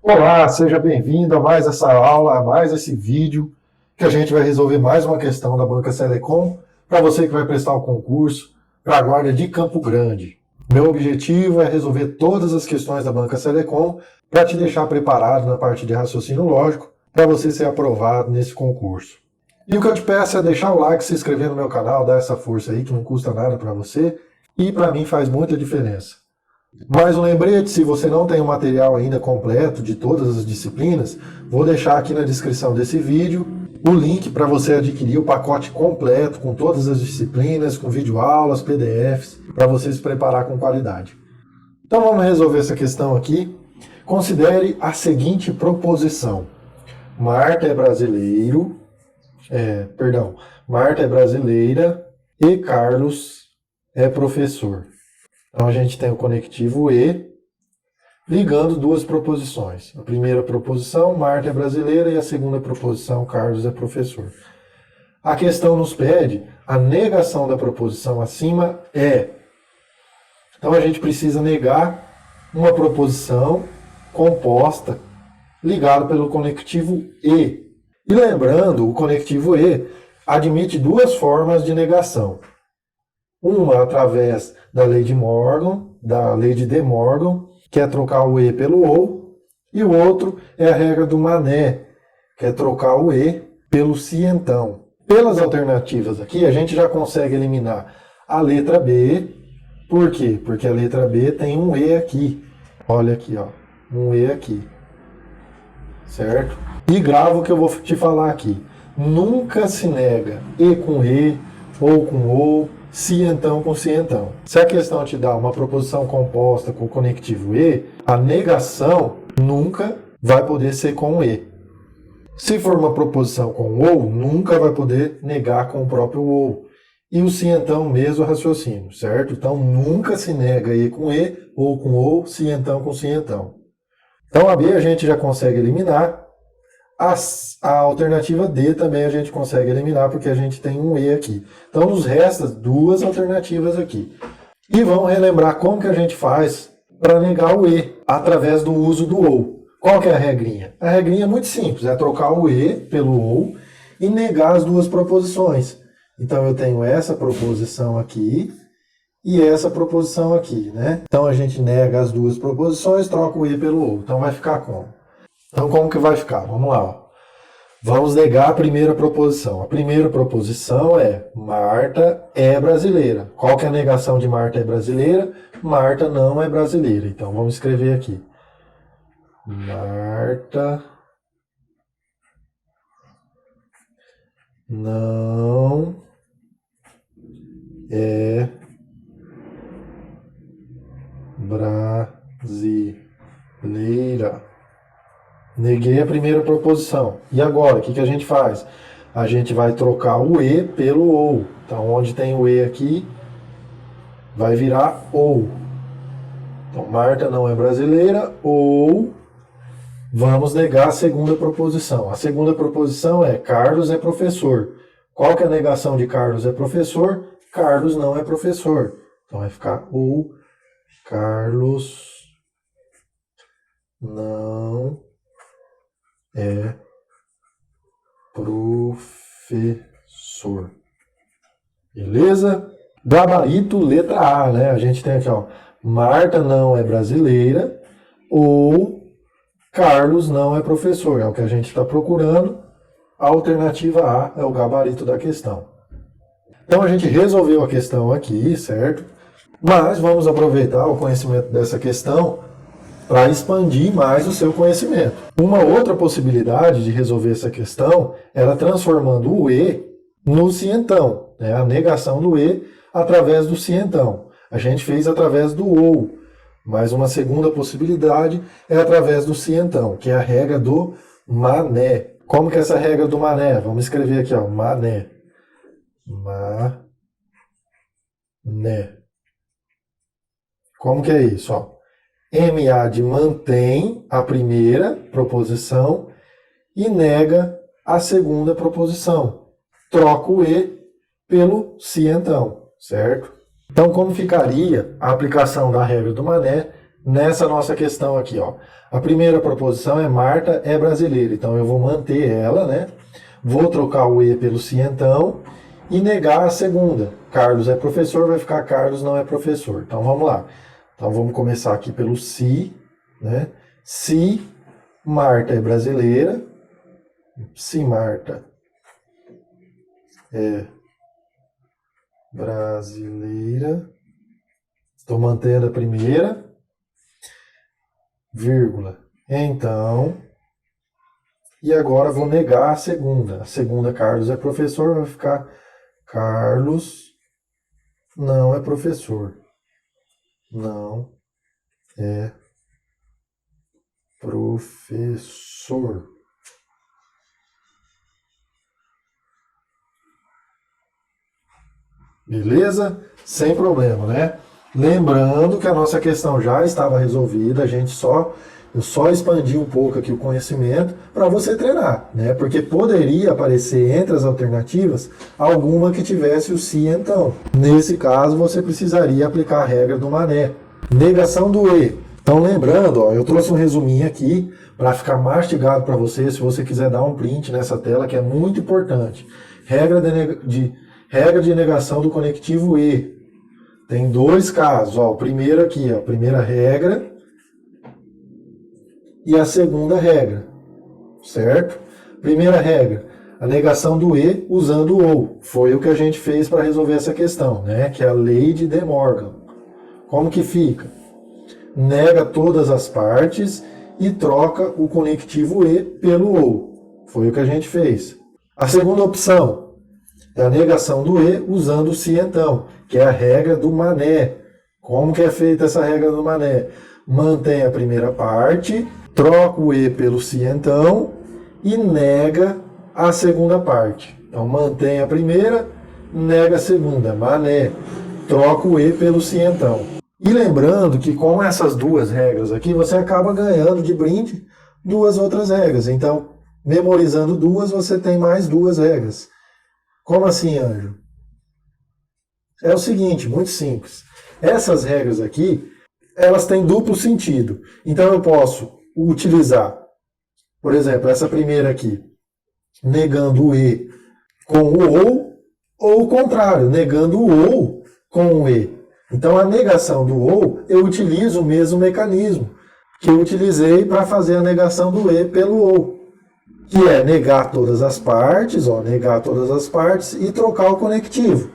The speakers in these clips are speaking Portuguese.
Olá, seja bem-vindo a mais essa aula, a mais esse vídeo, que a gente vai resolver mais uma questão da Banca Selecom para você que vai prestar o concurso para a Guarda de Campo Grande. Meu objetivo é resolver todas as questões da Banca Selecom para te deixar preparado na parte de raciocínio lógico para você ser aprovado nesse concurso. E o que eu te peço é deixar o like, se inscrever no meu canal, dar essa força aí que não custa nada para você e para mim faz muita diferença. Mais um lembrete, se você não tem o material ainda completo de todas as disciplinas, vou deixar aqui na descrição desse vídeo o link para você adquirir o pacote completo com todas as disciplinas, com videoaulas, PDFs, para você se preparar com qualidade. Então vamos resolver essa questão aqui. Considere a seguinte proposição. Marta é brasileira e Carlos é professor. Então a gente tem o conectivo e ligando duas proposições. A primeira proposição, Marta é brasileira, e a segunda proposição, Carlos é professor. A questão nos pede a negação da proposição acima é. Então a gente precisa negar uma proposição composta ligada pelo conectivo e. E lembrando, o conectivo e admite duas formas de negação. Uma através da lei de Morgan, da lei de De Morgan, que é trocar o e pelo ou, e o outro é a regra do Mané, que é trocar o e pelo se então. Pelas alternativas aqui, a gente já consegue eliminar a letra B. Por quê? Porque a letra B tem um e aqui. Olha aqui, ó, um e aqui. Certo? E grava o que eu vou te falar aqui. Nunca se nega e com e, ou com ou, se então com se então. Se a questão te dá uma proposição composta com o conectivo e, a negação nunca vai poder ser com e. Se for uma proposição com ou, nunca vai poder negar com o próprio ou. E o se então mesmo raciocínio, certo? Então nunca se nega e com e, ou com ou, se então com se então. Então a B a gente já consegue eliminar. A alternativa D também a gente consegue eliminar porque a gente tem um E aqui. Então nos resta duas alternativas aqui. E vamos relembrar como que a gente faz para negar o E através do uso do OU. Qual que é a regrinha? A regrinha é muito simples, é trocar o E pelo OU e negar as duas proposições. Então eu tenho essa proposição aqui e essa proposição aqui, né? Então a gente nega as duas proposições, troca o E pelo OU. Então vai ficar como? Então, como que vai ficar? Vamos lá. Ó. Vamos negar a primeira proposição. A primeira proposição é Marta é brasileira. Qual que é a negação de Marta é brasileira? Marta não é brasileira. Então, vamos escrever aqui. Marta não é brasileira. Neguei a primeira proposição. E agora, o que a gente faz? A gente vai trocar o e pelo ou. Então, onde tem o e aqui, vai virar ou. Então, Marta não é brasileira, ou vamos negar a segunda proposição. A segunda proposição é Carlos é professor. Qual que é a negação de Carlos é professor? Carlos não é professor. Então, vai ficar ou Carlos não é professor. Beleza? Gabarito, letra A, né? A gente tem aqui, ó. Marta não é brasileira ou Carlos não é professor. É o que a gente está procurando. A alternativa A é o gabarito da questão. Então a gente resolveu a questão aqui, certo? Mas vamos aproveitar o conhecimento dessa questão para expandir mais o seu conhecimento. Uma outra possibilidade de resolver essa questão era transformando o e no se então, né? A negação do e através do se então. A gente fez através do ou, mas uma segunda possibilidade é através do se então, que é a regra do Mané. Como que é essa regra do Mané? Vamos escrever aqui, ó, Mané. Mané. Como que é isso, ó? MA de mantém a primeira proposição e nega a segunda proposição. Troca o e pelo se então, certo? Então, como ficaria a aplicação da regra do Mané nessa nossa questão aqui, ó. A primeira proposição é Marta é brasileira, então eu vou manter ela, né? Vou trocar o E pelo se então e negar a segunda. Carlos é professor, vai ficar Carlos não é professor. Então vamos lá. Então vamos começar aqui pelo se, né? Se Marta é brasileira, se Marta é brasileira, estou mantendo a primeira, vírgula. Então, e agora vou negar a segunda. A segunda, Carlos é professor, vai ficar Carlos não é professor. Não é professor. Beleza? Sem problema, né? Lembrando que a nossa questão já estava resolvida, eu só expandi um pouco aqui o conhecimento para você treinar, né? Porque poderia aparecer entre as alternativas alguma que tivesse o se então. Nesse caso, você precisaria aplicar a regra do mané. Negação do e. Então, lembrando, ó, eu trouxe um resuminho aqui para ficar mastigado para você, se você quiser dar um print nessa tela, que é muito importante. Regra de negação do conectivo e. Tem dois casos, ó, o primeiro aqui, ó, a primeira regra e a segunda regra, certo? Primeira regra, a negação do e usando o ou. Foi o que a gente fez para resolver essa questão, né? Que é a lei de De Morgan. Como que fica? Nega todas as partes e troca o conectivo e pelo ou. Foi o que a gente fez. A segunda opção é a negação do e usando o se então, que é a regra do mané. Como que é feita essa regra do mané? Mantém a primeira parte, troca o e pelo se então e nega a segunda parte. Então mantém a primeira, nega a segunda, mané. Troca o e pelo se então. E lembrando que com essas duas regras aqui, você acaba ganhando de brinde duas outras regras. Então, memorizando duas, você tem mais duas regras. Como assim, Anjo? É o seguinte, muito simples. Essas regras aqui, elas têm duplo sentido. Então eu posso utilizar, por exemplo, essa primeira aqui, negando o e com o ou o contrário, negando o ou com o e. Então a negação do ou, eu utilizo o mesmo mecanismo que eu utilizei para fazer a negação do e pelo ou, que é negar todas as partes, ó, negar todas as partes e trocar o conectivo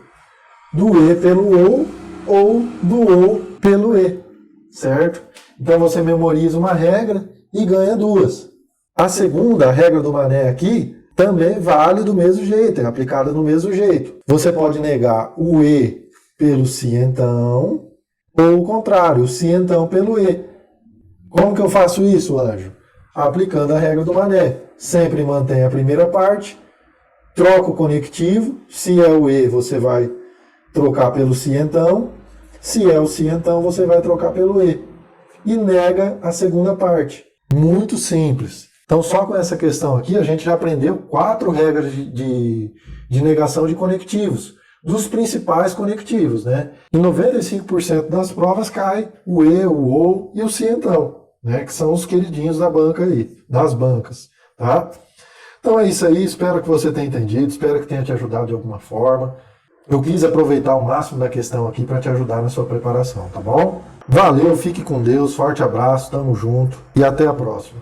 do e pelo ou do ou pelo e, certo? Então você memoriza uma regra e ganha duas. A segunda, a regra do mané aqui, também vale do mesmo jeito, é aplicada do mesmo jeito. Você pode negar o e pelo se então, ou o contrário, o se então pelo e. Como que eu faço isso, Anjo? Aplicando a regra do mané. Sempre mantém a primeira parte, troca o conectivo, se é o e, você vai trocar pelo se então, se é o se então, você vai trocar pelo e. E nega a segunda parte. Muito simples. Então, só com essa questão aqui, a gente já aprendeu 4 regras de negação de conectivos, dos principais conectivos, né? Em 95% das provas cai o e, o ou e o se então, né? Que são os queridinhos da banca aí, das bancas, tá? Então é isso aí, espero que você tenha entendido, espero que tenha te ajudado de alguma forma. Eu quis aproveitar o máximo da questão aqui para te ajudar na sua preparação, tá bom? Valeu, fique com Deus, forte abraço, tamo junto e até a próxima.